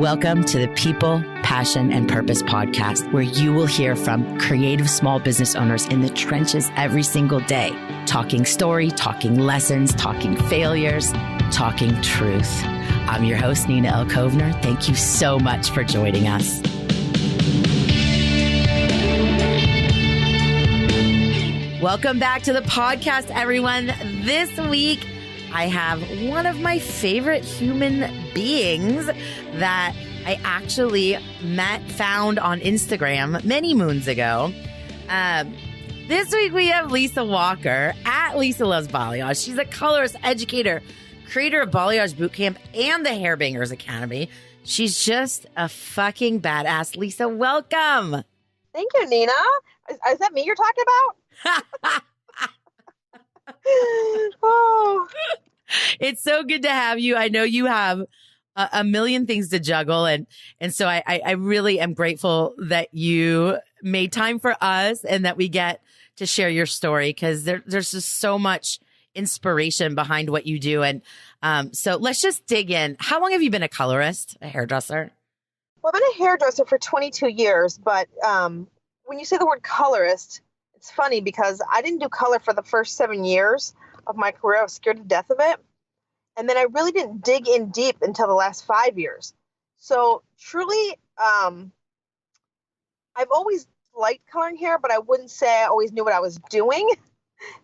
Welcome to the People, Passion, and Purpose podcast, where you will hear from creative small business owners in the trenches every single day, talking story, talking lessons, talking failures, talking truth. I'm your host, Nina L. Kovner. Thank you so much for joining us. Welcome back to the podcast, everyone. This week, I have one of my favorite human beings that I actually found on Instagram many moons ago. This week, we have Lisa Walker at Lisa Loves Balayage. She's a colorist, educator, creator of Balayage Bootcamp and the Hairbangers Academy. She's just a fucking badass. Lisa, welcome. Thank you, Nina. Is that me you're talking about? Oh, it's so good to have you. I know you have a million things to juggle. And so I really am grateful that you made time for us and that we get to share your story, because there's just so much inspiration behind what you do. And so let's just dig in. How long have you been a colorist, a hairdresser? well, I've been a hairdresser for 22 years, but when you say the word colorist, it's funny because I didn't do color for the first 7 years of my career. I was scared to death of it. And then I really didn't dig in deep until the last 5 years. So truly, I've always liked coloring hair, but I wouldn't say I always knew what I was doing.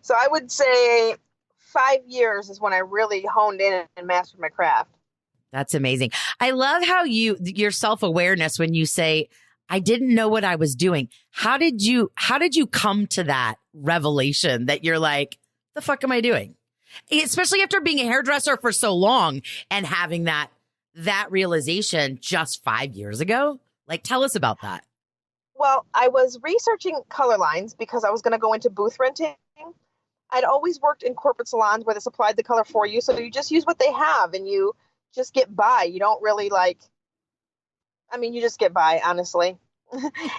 So I would say 5 years is when I really honed in and mastered my craft. That's amazing. I love how your self-awareness when you say, I didn't know what I was doing. How did you come to that revelation that you're like, the fuck am I doing? Especially after being a hairdresser for so long and having that realization just 5 years ago. Like, tell us about that. Well, I was researching color lines because I was going to go into booth renting. I'd always worked in corporate salons where they supplied the color for you. So you just use what they have and you just get by. You don't really you just get by, honestly.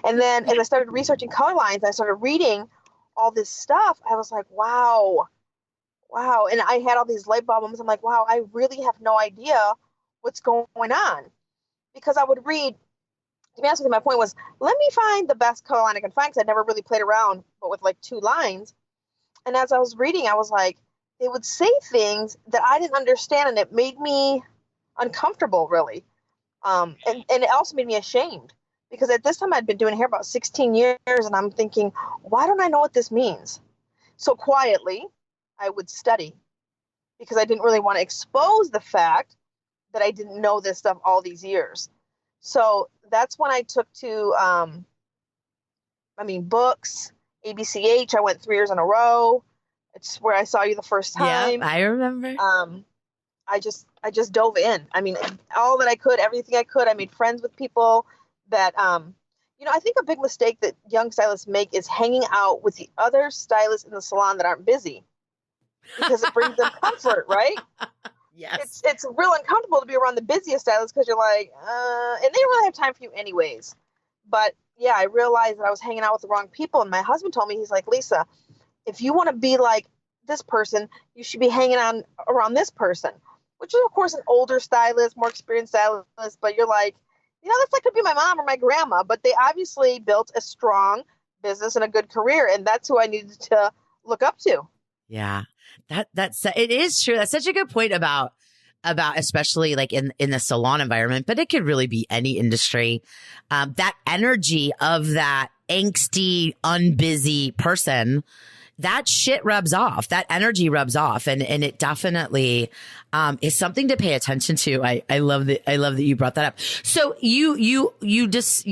And then as I started researching color lines, I started reading all this stuff. I was like, wow. And I had all these light bulb moments. I'm like, wow, I really have no idea what's going on. Because I would read, to be honest with you, my point was, let me find the best color line I can find, because I'd never really played around, but with like 2 lines. And as I was reading, I was like, they would say things that I didn't understand, and it made me uncomfortable, really. And it also made me ashamed, because at this time I'd been doing hair about 16 years, and I'm thinking, why don't I know what this means? So quietly, I would study, because I didn't really want to expose the fact that I didn't know this stuff all these years. So that's when I took to, books, ABCH. I went 3 years in a row. It's where I saw you the first time. Yeah, I remember. I just dove in. I mean, all that I could, everything I could. I made friends with people that, I think a big mistake that young stylists make is hanging out with the other stylists in the salon that aren't busy, because it brings them comfort, right? Yes. It's real uncomfortable to be around the busiest stylists, because you're like, and they don't really have time for you anyways. But yeah, I realized that I was hanging out with the wrong people. And my husband told me, he's like, Lisa, if you want to be like this person, you should be hanging around this person, which is of course an older stylist, more experienced stylist. But you're like, that could be my mom or my grandma, but they obviously built a strong business and a good career. And that's who I needed to look up to. Yeah, that's it is true. That's such a good point about especially like in the salon environment, but it could really be any industry. That energy of that angsty, unbusy person, that shit rubs off. That energy rubs off, and it definitely is something to pay attention to. I love that you brought that up. So you just,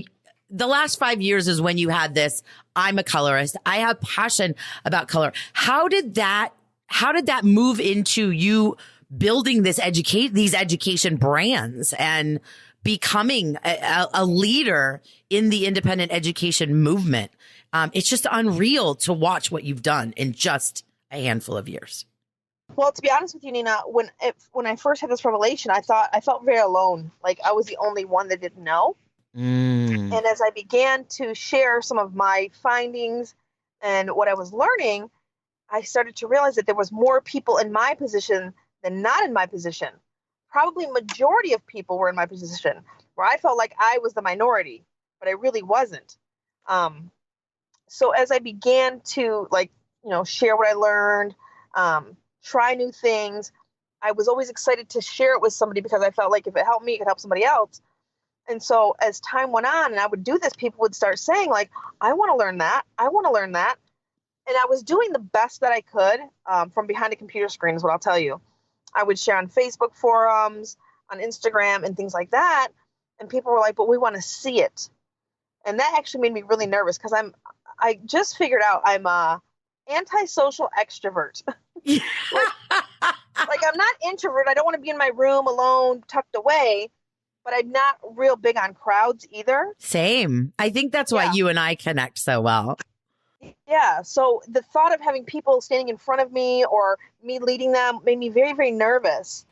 the last 5 years is when you had this, I'm a colorist, I have passion about color. How did that move into you building these education brands and becoming a leader in the independent education movement? It's just unreal to watch what you've done in just a handful of years. Well, to be honest with you, Nina, when I first had this revelation, I felt very alone. Like I was the only one that didn't know. And as I began to share some of my findings and what I was learning, I started to realize that there was more people in my position than not in my position. Probably majority of people were in my position, where I felt like I was the minority, but I really wasn't. So as I began to share what I learned, try new things, I was always excited to share it with somebody because I felt like if it helped me, it could help somebody else. And so as time went on and I would do this, people would start saying like, I want to learn that. I want to learn that. And I was doing the best that I could from behind a computer screen is what I'll tell you. I would share on Facebook forums, on Instagram and things like that. And people were like, but we want to see it. And that actually made me really nervous because I just figured out I'm a antisocial extrovert. like I'm not introvert. I don't want to be in my room alone, tucked away, but I'm not real big on crowds either. Same. I think that's why you and I connect so well. Yeah. So the thought of having people standing in front of me or me leading them made me very, very nervous.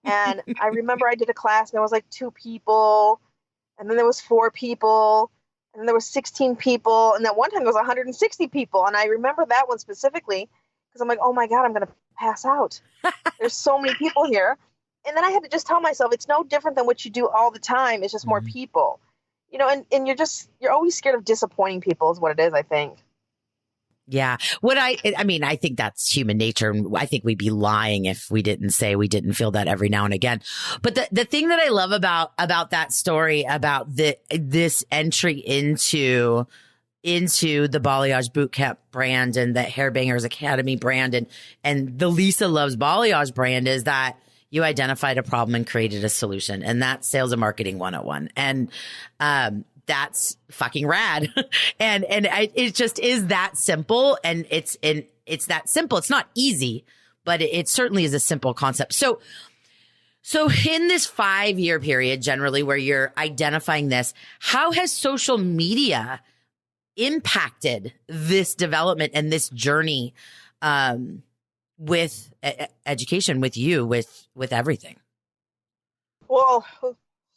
And I remember I did a class and there was like 2 people and then there was 4 people and then there was 16 people. And then one time there was 160 people. And I remember that one specifically because I'm like, oh my God, I'm going to pass out. There's so many people here. And then I had to just tell myself, it's no different than what you do all the time. It's just more people, and you're always scared of disappointing people is what it is, I think. Yeah. I think that's human nature. And I think we'd be lying if we didn't say we didn't feel that every now and again. But the thing that I love about that story, about this entry into the Balayage Bootcamp brand and the Hairbangers Academy brand and the Lisa Loves Balayage brand is that you identified a problem and created a solution. And that's sales and marketing 101. And, that's fucking rad. and it just is that simple. And it's that simple. It's not easy, but it certainly is a simple concept. So in this 5-year period, generally where you're identifying this, how has social media impacted this development and this journey, with education, with you, with everything? Well,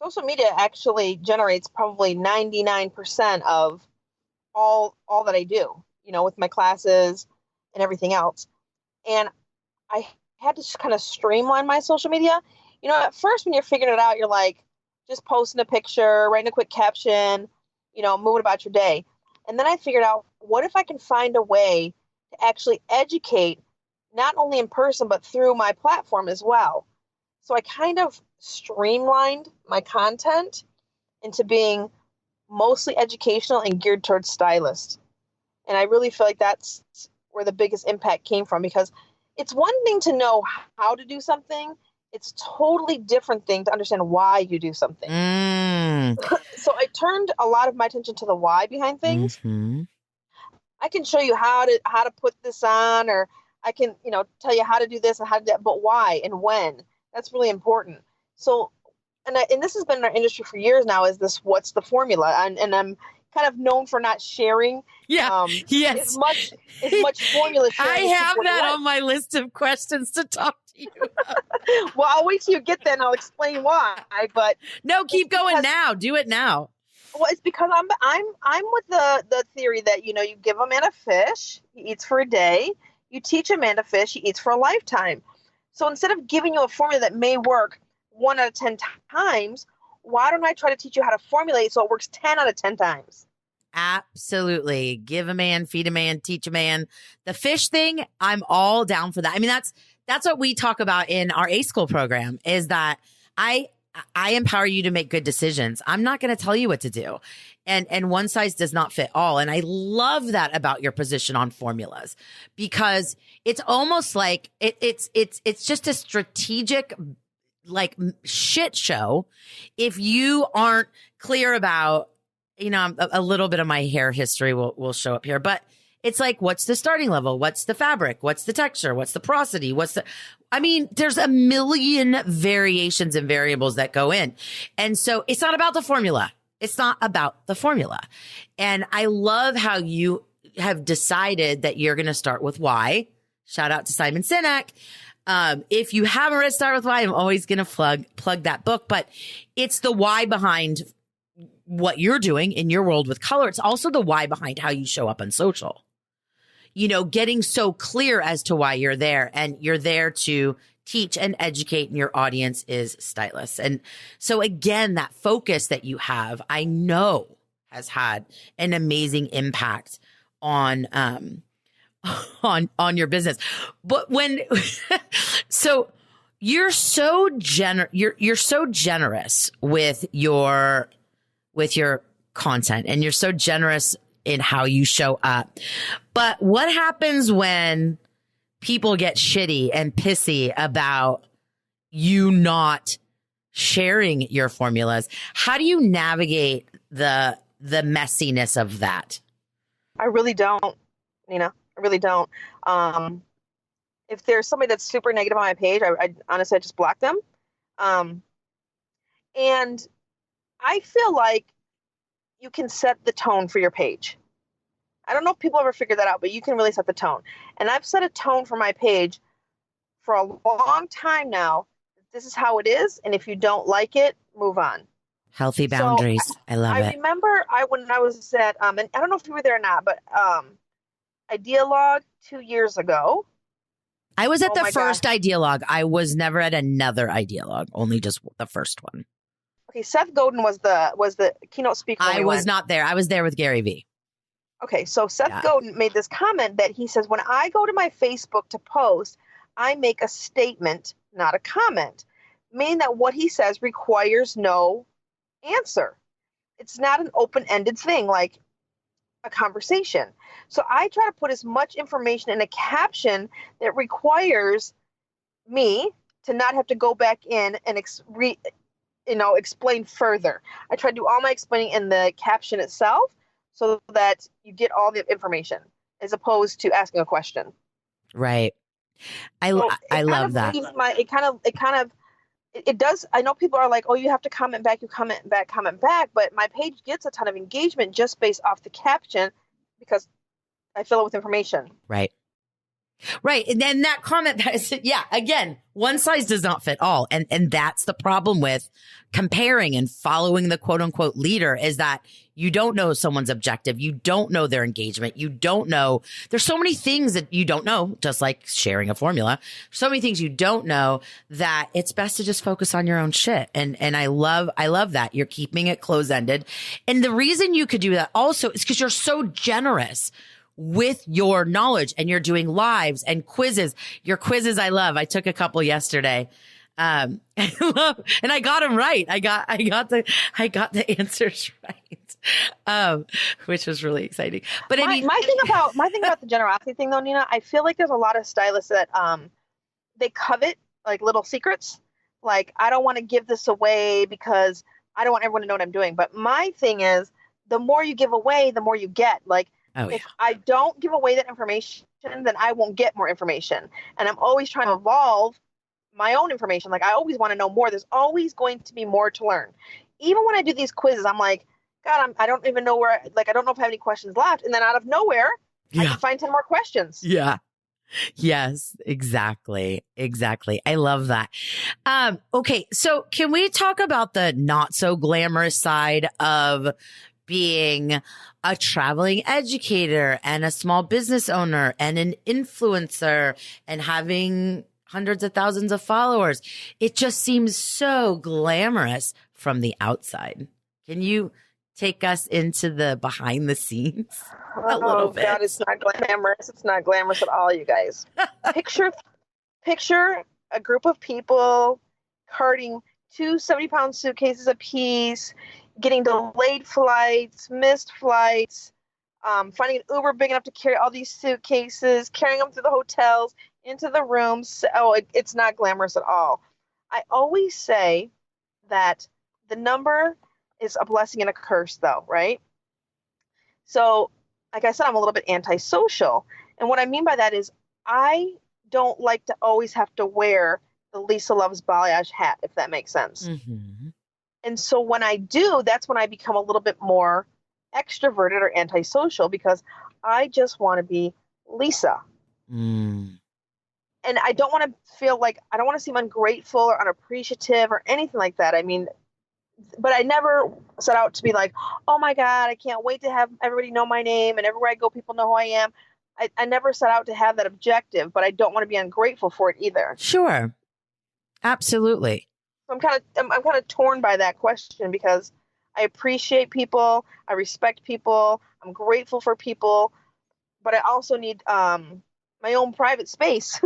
social media actually generates probably 99% of all that I do, with my classes and everything else. And I had to kind of streamline my social media. At first when you're figuring it out, you're like just posting a picture, writing a quick caption, moving about your day. And then I figured out, what if I can find a way to actually educate not only in person, but through my platform as well. So I kind of streamlined my content into being mostly educational and geared towards stylists. And I really feel like that's where the biggest impact came from, because it's one thing to know how to do something. It's a totally different thing to understand why you do something. So I turned a lot of my attention to the why behind things. Mm-hmm. I can show you how to put this on, or I can, tell you how to do this and how to do that, but why and when. That's really important. So, and this has been in our industry for years now, is this, what's the formula? And I'm kind of known for not sharing as much formula sharing. I have that on my list of questions to talk to you about. Well, I'll wait till you get there and I'll explain why. But no, keep going now. Do it now. Well, it's because I'm with the theory that, you give a man a fish, he eats for a day. You teach a man to fish, he eats for a lifetime. So instead of giving you a formula that may work 1 out of 10 times, why don't I try to teach you how to formulate so it works 10 out of 10 times? Absolutely. Give a man, feed a man, teach a man. The fish thing, I'm all down for that. I mean, that's what we talk about in our A School program, is that I empower you to make good decisions. I'm not going to tell you what to do. And one size does not fit all. And I love that about your position on formulas, because it's almost like it's just a strategic, like, shit show if you aren't clear about, a little bit of my hair history will show up here, but it's like, what's the starting level? What's the fabric? What's the texture? What's the porosity? There's a million variations and variables that go in. And so it's not about the formula. It's not about the formula. And I love how you have decided that you're going to start with why. Shout out to Simon Sinek. If you haven't read Start With Why, I'm always going to plug that book, but it's the why behind what you're doing in your world with color. It's also the why behind how you show up on social. Getting so clear as to why you're there, and you're there to teach and educate, and your audience is stylists. And so again, that focus that you have, I know has had an amazing impact on on your business. But when so you're so you're so generous with your content, and you're so generous in how you show up. But what happens when people get shitty and pissy about you not sharing your formulas? How do you navigate the messiness of that? I really don't, Nina. I really don't. If there's somebody that's super negative on my page, I honestly, I just block them. And I feel like you can set the tone for your page. I don't know if people ever figured that out, but you can really set the tone. And I've set a tone for my page for a long time now. This is how it is. And if you don't like it, move on. Healthy boundaries. So, I love it. I remember when I was at, and I don't know if you were there or not, but Idealog 2 years ago. I was at the first Idealog. I was never at another Idealog, only just the first one. Okay, Seth Godin was the keynote speaker. I was not there. I was there with Gary Vee. Okay, so Seth Godin made this comment that he says, when I go to my Facebook to post, I make a statement, not a comment, meaning that what he says requires no answer. It's not an open-ended thing like a conversation. So I try to put as much information in a caption that requires me to not have to go back in and explain further. I try to do all my explaining in the caption itself so that you get all the information as opposed to asking a question. Right. I love that. It does. I know people are like, oh, you have to comment back, comment back. But my page gets a ton of engagement just based off the caption because I fill it with information. Right. Right. And then that comment, again, one size does not fit all. And that's the problem with comparing and following the quote unquote leader, is that you don't know someone's objective. You don't know their engagement. You don't know. There's so many things that you don't know, just like sharing a formula. So many things you don't know, that it's best to just focus on your own shit. And I love that you're keeping it close-ended. And the reason you could do that also is because you're so generous with your knowledge, and you're doing lives and quizzes. Your quizzes, I love. I took a couple yesterday. And I got them right. I got the answers right. Which was really exciting. But I mean, my thing about the generosity thing though, Nina, I feel like there's a lot of stylists that, they covet like little secrets. Like, I don't want to give this away because I don't want everyone to know what I'm doing. But my thing is, the more you give away, the more you get. Like, if I don't give away that information, then I won't get more information. And I'm always trying to evolve my own information. Like, I always want to know more. There's always going to be more to learn. Even when I do these quizzes, I'm like, God, I don't even know where, like, I don't know if I have any questions left. And then out of nowhere, I can find 10 more questions. Yeah. Yes, exactly. Exactly. I love that. Okay. So can we talk about the not so glamorous side of being a traveling educator and a small business owner and an influencer and having hundreds of thousands of followers? It just seems so glamorous from the outside. Can you take us into the behind the scenes a little bit? God, it's not glamorous. It's not glamorous at all, you guys. Picture a group of people carting 2 70-pound suitcases apiece, getting delayed flights, missed flights, finding an Uber big enough to carry all these suitcases, carrying them through the hotels, into the rooms. It's not glamorous at all. I always say that the number is a blessing and a curse, though, right? So, like I said, I'm a little bit antisocial. And what I mean by that is I don't like to always have to wear the Lisa Loves Balayage hat, if that makes sense. Mm-hmm. And so when I do, that's when I become a little bit more extroverted or antisocial, because I just want to be Lisa. Mm. And I don't want to feel like, I don't want to seem ungrateful or unappreciative or anything like that. I mean, but I never set out to be like, oh my God, I can't wait to have everybody know my name, and everywhere I go, people know who I am. I never set out to have that objective, but I don't want to be ungrateful for it either. Sure. Absolutely. I'm kind of torn by that question because I appreciate people, I respect people, I'm grateful for people, but I also need my own private space.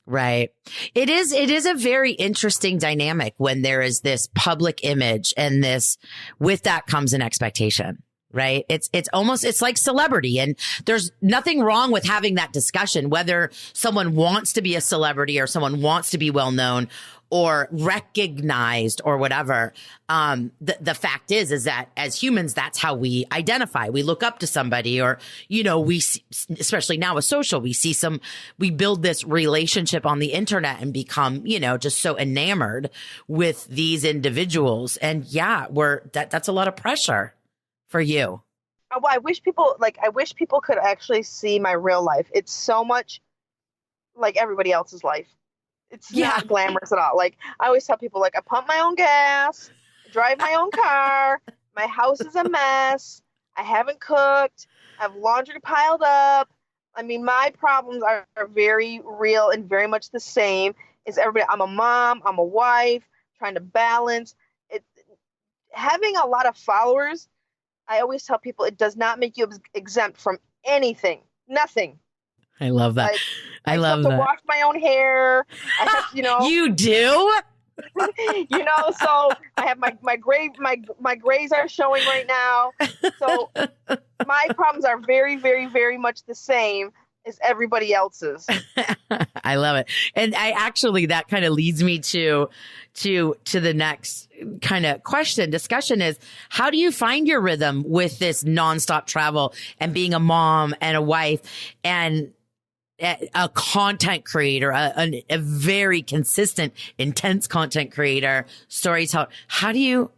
Right. It is a very interesting dynamic when there is this public image and this, with that comes an expectation, right? It's like celebrity, and there's nothing wrong with having that discussion, whether someone wants to be a celebrity or someone wants to be well known or recognized or whatever. The fact is that as humans, that's how we identify. We look up to somebody, or, we see, especially now with social, we build this relationship on the internet and become, just so enamored with these individuals. And yeah, that's a lot of pressure for you. Well, I wish people could actually see my real life. It's so much like everybody else's life. It's not glamorous at all. Like, I always tell people, like, I pump my own gas, drive my own car, my house is a mess, I haven't cooked, I have laundry piled up. I mean, my problems are very real and very much the same as everybody. I'm a mom, I'm a wife, trying to balance it. Having a lot of followers, I always tell people, it does not make you exempt from anything. Nothing. I love that. Like, I love that. To wash my own hair. I have, You do? So I have my grays are showing right now. So my problems are very, very, very much the same as everybody else's. I love it. And that kind of leads me to the next kind of discussion is, how do you find your rhythm with this nonstop travel and being a mom and a wife and a content creator, a very consistent, intense content creator, storyteller? How do you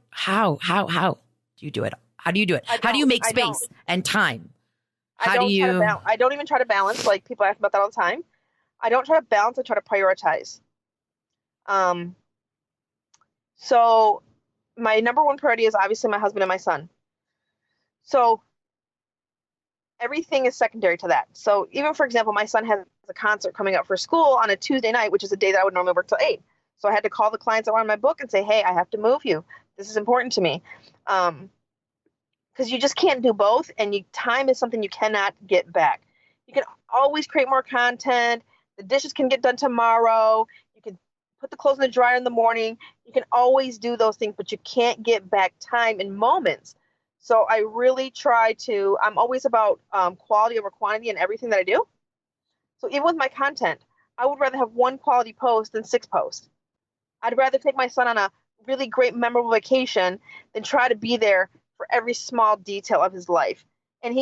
do it? How do you do it? How do you make space and time? I don't even try to balance. Like, people ask about that all the time. I don't try to balance. I try to prioritize. So my number one priority is obviously my husband and my son. So everything is secondary to that. So even, for example, my son has a concert coming up for school on a Tuesday night, which is a day that I would normally work till 8. So I had to call the clients that were on my book and say, hey, I have to move you. This is important to me. Because you just can't do both. And time is something you cannot get back. You can always create more content. The dishes can get done tomorrow. You can put the clothes in the dryer in the morning. You can always do those things, but you can't get back time and moments. So I really I'm always about quality over quantity in everything that I do. So even with my content, I would rather have one quality post than 6 posts. I'd rather take my son on a really great, memorable vacation than try to be there for every small detail of his life. And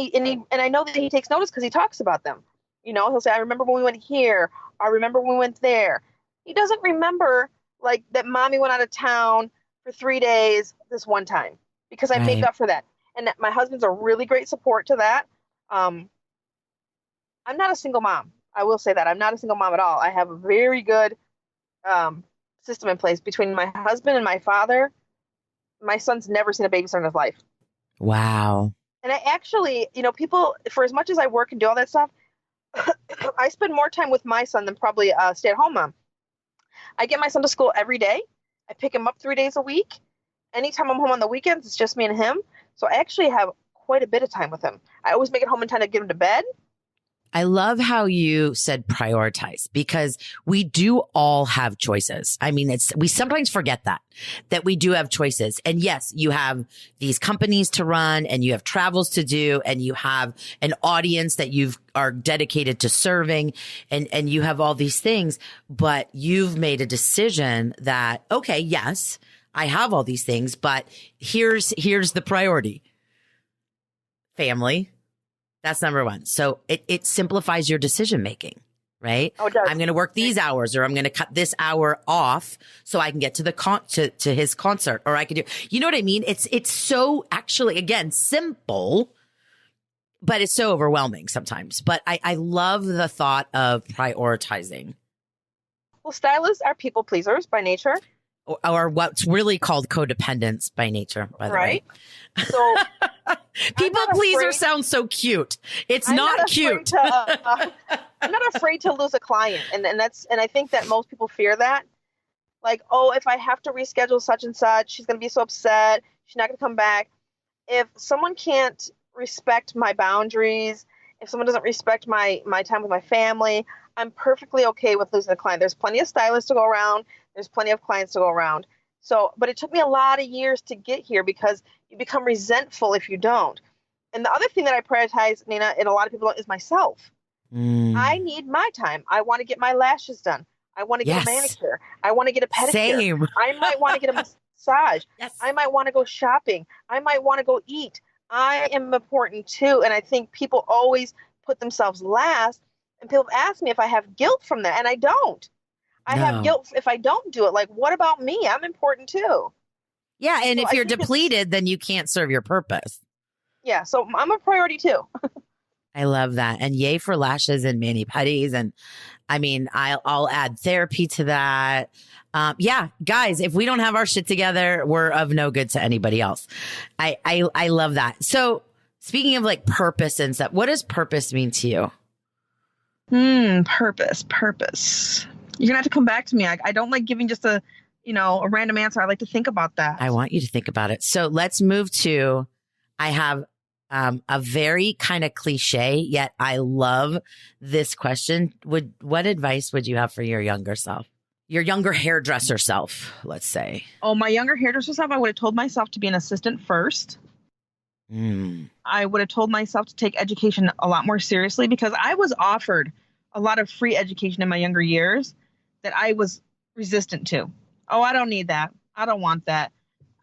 I know that he takes notice because he talks about them. He'll say, I remember when we went here. I remember when we went there. He doesn't remember, like, that mommy went out of town for 3 days this one time, because I make up for that. And my husband's a really great support to that. I'm not a single mom. I will say that. I'm not a single mom at all. I have a very good system in place between my husband and my father. My son's never seen a babysitter in his life. Wow. And I actually, people, for as much as I work and do all that stuff, I spend more time with my son than probably a stay-at-home mom. I get my son to school every day. I pick him up 3 days a week. Anytime I'm home on the weekends, it's just me and him. So I actually have quite a bit of time with him. I always make it home in time to get him to bed. I love how you said prioritize, because we do all have choices. I mean, we sometimes forget that we do have choices. And yes, you have these companies to run, and you have travels to do, and you have an audience that you are dedicated to serving, and you have all these things, but you've made a decision that, okay, yes, I have all these things, but here's the priority. Family. That's number one. So it simplifies your decision making, right? Oh, it does. I'm going to work these hours, or I'm going to cut this hour off so I can get to to his concert, or I could do, you know what I mean? It's so, actually, again, simple, but it's so overwhelming sometimes. But I love the thought of prioritizing. Well, stylists are people pleasers by nature. Or what's really called codependence by nature, by the way. So people pleaser sounds so cute. It's not cute. I'm not afraid to lose a client, and I think that most people fear that. Like, oh, if I have to reschedule such and such, she's going to be so upset. She's not going to come back. If someone can't respect my boundaries, if someone doesn't respect my time with my family, I'm perfectly okay with losing a client. There's plenty of stylists to go around. There's plenty of clients to go around. So, but it took me a lot of years to get here because you become resentful if you don't. And the other thing that I prioritize, Nina, and a lot of people don't, is myself. I need my time. I want to get my lashes done. I want to get a Yes. manicure. I want to get a pedicure. Same. I might want to get a massage. Yes. I might want to go shopping. I might want to go eat. I am important too. And I think people always put themselves last. And people ask me if I have guilt from that. And I don't. I have No. guilt if I don't do it. Like, what about me? I'm important too. Yeah. And So if I you're think depleted, then you can't serve your purpose. Yeah. So I'm a priority too. I love that. And yay for lashes and mani-pedis. And I mean, I'll add therapy to that. Yeah, guys, if we don't have our shit together, we're of no good to anybody else. I love that. So speaking of like purpose and stuff, what does purpose mean to you? Purpose. You're gonna have to come back to me. I don't like giving just a random answer. I like to think about that. I want you to think about it. So let's move to, I have a very kind of cliche, yet I love this question. What advice would you have for your younger self? Your younger hairdresser self, let's say. Oh, my younger hairdresser self, I would have told myself to be an assistant first. I would have told myself to take education a lot more seriously because I was offered a lot of free education in my younger years that I was resistant to. Oh, I don't need that. I don't want that.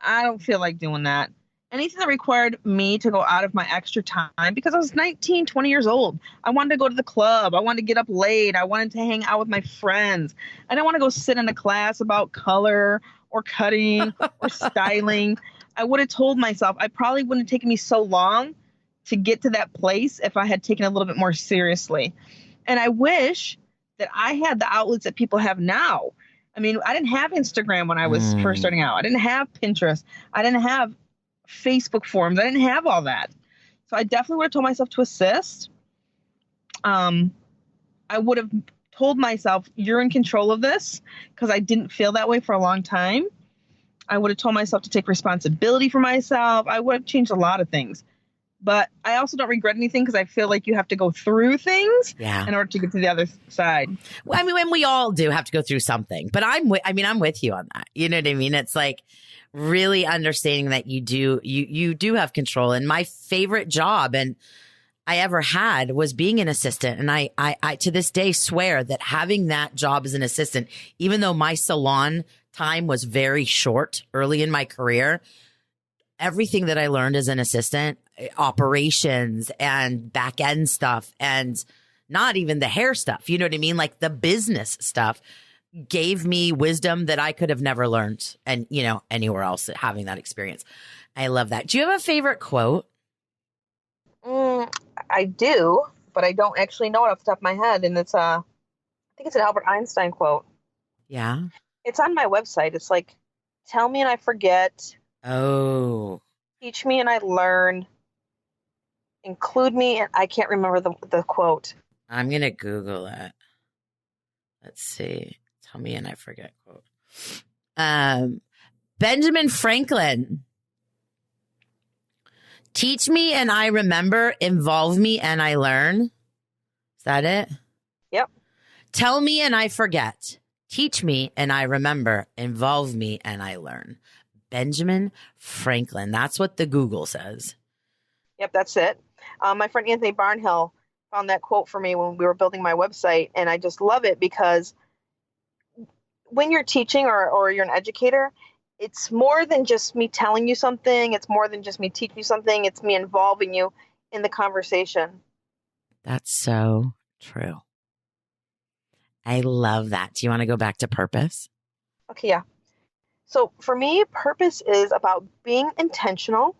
I don't feel like doing that. Anything that required me to go out of my extra time because I was 19, 20 years old. I wanted to go to the club. I wanted to get up late. I wanted to hang out with my friends. I didn't want to go sit in a class about color or cutting or styling. I would have told myself I probably wouldn't have taken me so long to get to that place if I had taken it a little bit more seriously. And I wish that I had the outlets that people have now. I mean, I didn't have Instagram when I was first starting out. I didn't have Pinterest. I didn't have Facebook forums. I didn't have all that. So I definitely would have told myself to assist. I would have told myself, you're in control of this, because I didn't feel that way for a long time. I would have told myself to take responsibility for myself. I would have changed a lot of things. But I also don't regret anything because I feel like you have to go through things in order to get to the other side. Well, I mean, when we all do have to go through something, but I'm with you on that. You know what I mean? It's like really understanding that you do have control. And my favorite job I ever had was being an assistant. And I to this day swear that having that job as an assistant, even though my salon time was very short early in my career, everything that I learned as an assistant, operations and back end stuff, and not even the hair stuff, you know what I mean? Like the business stuff gave me wisdom that I could have never learned and, anywhere else having that experience. I love that. Do you have a favorite quote? I do, but I don't actually know it off the top of my head. And it's I think it's an Albert Einstein quote. Yeah. It's on my website. It's like, tell me and I forget. Oh. Teach me and I learn. Include me, and I can't remember the quote. I'm going to Google it. Let's see. Tell me and I forget quote. Benjamin Franklin. Teach me and I remember. Involve me and I learn. Is that it? Yep. Tell me and I forget. Teach me and I remember. Involve me and I learn. Benjamin Franklin. That's what the Google says. Yep, that's it. My friend Anthony Barnhill found that quote for me when we were building my website, and I just love it because when you're teaching or you're an educator, it's more than just me telling you something. It's more than just me teaching you something. It's me involving you in the conversation. That's so true. I love that. Do you want to go back to purpose? Okay, yeah. So for me, purpose is about being intentional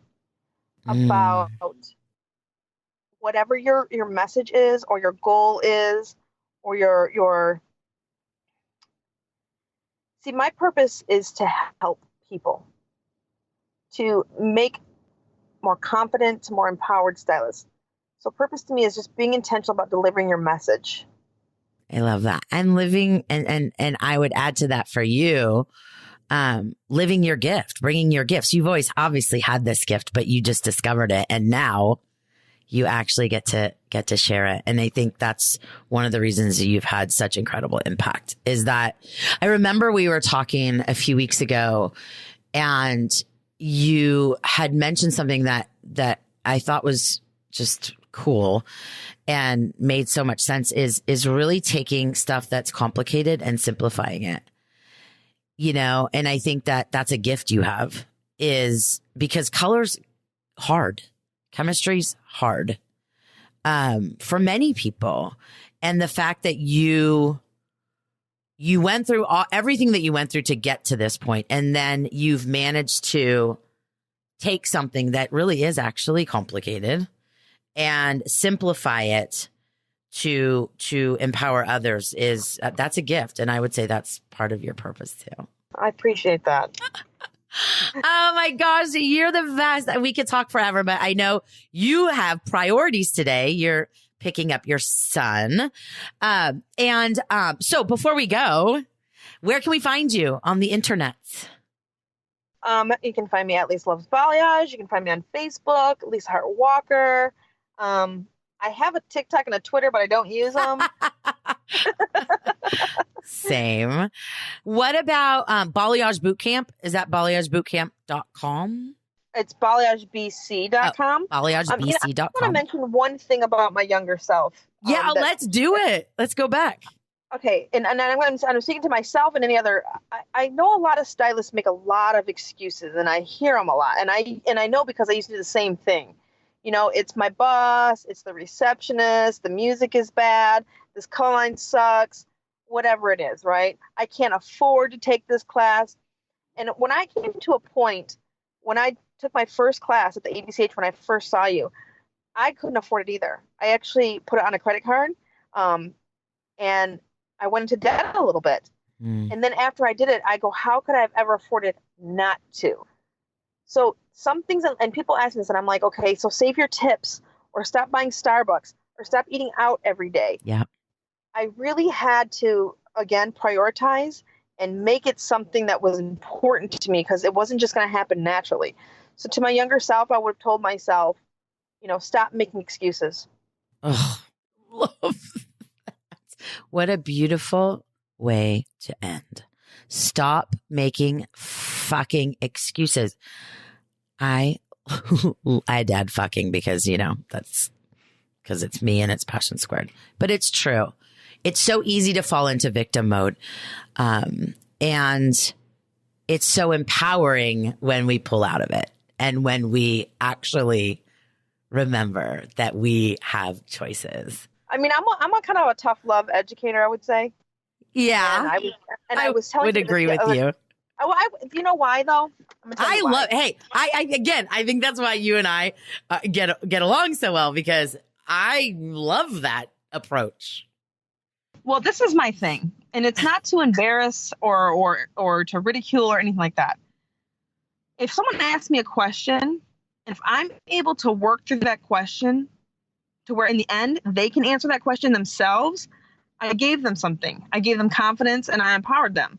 about whatever your message is or your goal is or your see, my purpose is to help people to make more confident, more empowered stylists. So purpose to me is just being intentional about delivering your message. I love that. And living, and I would add to that for you, living your gift, bringing your gifts. You've always obviously had this gift, but you just discovered it. And now you actually get to share it. And I think that's one of the reasons that you've had such incredible impact is that I remember we were talking a few weeks ago and you had mentioned something that I thought was just cool and made so much sense is really taking stuff that's complicated and simplifying it, you know? And I think that that's a gift you have is because color's hard. Chemistry's hard, for many people. And the fact that you went through everything that you went through to get to this point, and then you've managed to take something that really is actually complicated and simplify it to empower others that's a gift. And I would say that's part of your purpose too. I appreciate that. Oh my gosh, you're the best. We could talk forever, but I know you have priorities today. You're picking up your son. So before we go, where can we find you on the internet? You can find me at Lisa Loves Balayage. You can find me on Facebook, Lisa Hart Walker. I have a TikTok and a Twitter, but I don't use them. Same. What about Balayage Bootcamp? Is that balayagebootcamp.com? It's balayagebc.com. Balayagebc.com. I want to mention one thing about my younger self. Yeah, let's do it. Let's go back. Okay, and I'm speaking to myself and any other. I know a lot of stylists make a lot of excuses, and I hear them a lot. And I know because I used to do the same thing. You know, it's my boss, it's the receptionist, the music is bad, this color line sucks, whatever it is, right? I can't afford to take this class. And when I came to a point, when I took my first class at the ABCH, when I first saw you, I couldn't afford it either. I actually put it on a credit card, and I went into debt a little bit. And then after I did it, I go, how could I have ever afforded not to? So some things, and people ask me this, and I'm like, okay, so save your tips or stop buying Starbucks or stop eating out every day. Yeah. I really had to, again, prioritize and make it something that was important to me because it wasn't just going to happen naturally. So to my younger self, I would have told myself, you know, stop making excuses. Oh, love that. What a beautiful way to end. Stop making fucking excuses. I had to add fucking because, you know, that's because it's me and it's passion squared. But it's true. It's so easy to fall into victim mode. And it's so empowering when we pull out of it and when we actually remember that we have choices. I mean, I'm a kind of a tough love educator, I would say. Yeah. And I was telling would you agree with you. You know why though? I think that's why you and I get along so well because I love that approach. Well, this is my thing, and it's not to embarrass or to ridicule or anything like that. If someone asks me a question, if I'm able to work through that question to where in the end they can answer that question themselves, I gave them something. I gave them confidence and I empowered them.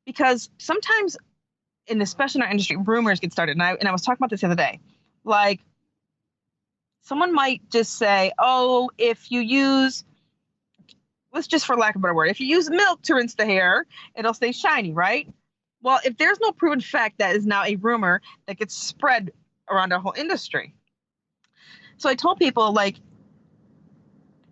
Because sometimes, especially in our industry, rumors get started. And I was talking about this the other day. Like, someone might just say, oh, if you use, let's just for lack of a better word, if you use milk to rinse the hair, it'll stay shiny, right? Well, if there's no proven fact, that is now a rumor that gets spread around our whole industry. So I told people, like,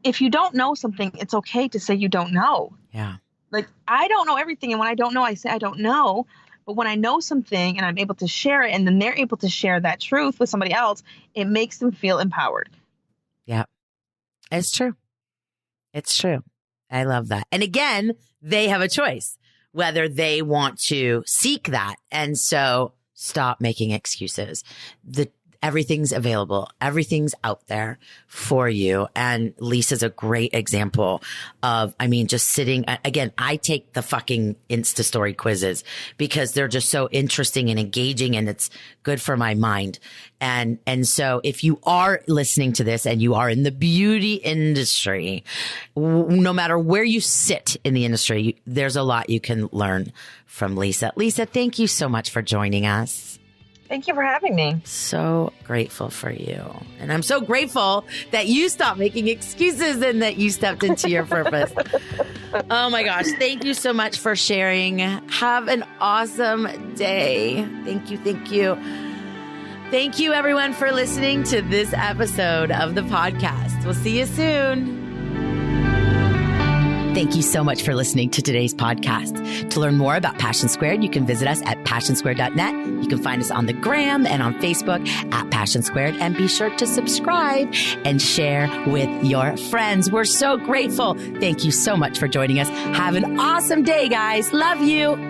if you don't know something, it's okay to say you don't know. Yeah. Like, I don't know everything. And when I don't know, I say I don't know. But when I know something and I'm able to share it and then they're able to share that truth with somebody else, it makes them feel empowered. Yeah, it's true. It's true. I love that. And again, they have a choice whether they want to seek that. And so stop making excuses. everything's available. Everything's out there for you. And Lisa's a great example of, I mean, just sitting, again, I take the fucking Insta story quizzes because they're just so interesting and engaging, and it's good for my mind. And so if you are listening to this and you are in the beauty industry, no matter where you sit in the industry, there's a lot you can learn from Lisa. Lisa, thank you so much for joining us. Thank you for having me. So grateful for you. And I'm so grateful that you stopped making excuses and that you stepped into your purpose. Oh my gosh. Thank you so much for sharing. Have an awesome day. Thank you. Thank you. Thank you, everyone, for listening to this episode of the podcast. We'll see you soon. Thank you so much for listening to today's podcast. To learn more about Passion Squared, you can visit us at passionsquared.net. You can find us on the gram and on Facebook at Passion Squared, and be sure to subscribe and share with your friends. We're so grateful. Thank you so much for joining us. Have an awesome day, guys. Love you.